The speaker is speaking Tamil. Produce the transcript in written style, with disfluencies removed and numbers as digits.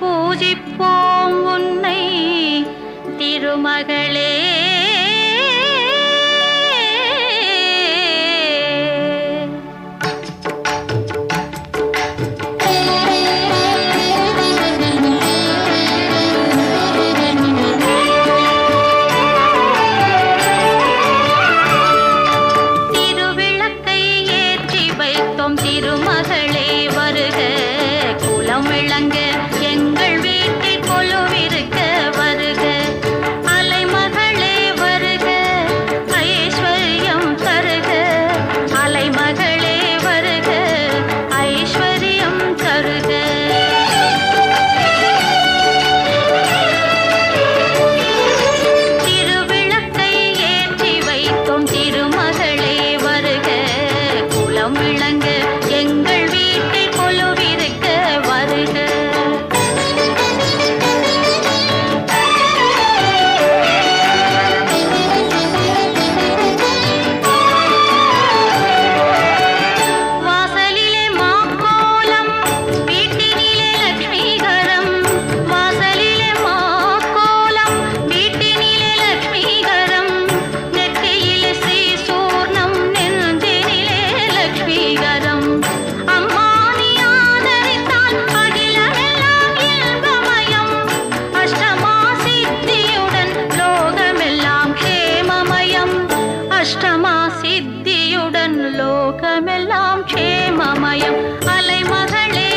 பூஜிப்போம் உன்னை திருமகளே. திருவிளக்கை ஏற்றி வைத்தோம் திருமகளே வருக, குலம் விளங்க எங்கள் வீட்டில் கொலுவிருக்க வருக. அலைமகளே வருக, ஐஸ்வர்யம் தருக. அலைமகளே வருக, ஐஸ்வர்யம் தருக. திருவிளக்கை ஏற்றி வைத்தோம் திருமகளே வருக, குலம் விளங்க எங்கள் வீட்டில் கொலுவிருக்க வருக. வாசலிலே மாக்கோலம் வீட்டினிலே லட்சுமிகரம், வாசலிலே மாக்கோலம் வீட்டினிலே லட்சுமிகரம். நெற்றியிலே ஸ்ரீசூர்ணம் நெஞ்சினிலே லட்சுமிகரம். அம்மா நீ ஆதரித்தால் அகிலமெல்லாம் இன்பமயம். அஷ்டமா சித்தியுடன் லோகமெல்லாம் க்ஷேமமயம். அஷ்டமா சித்தியுடன் லோகமெல்லாம் க்ஷேமமயம். அலைமகளே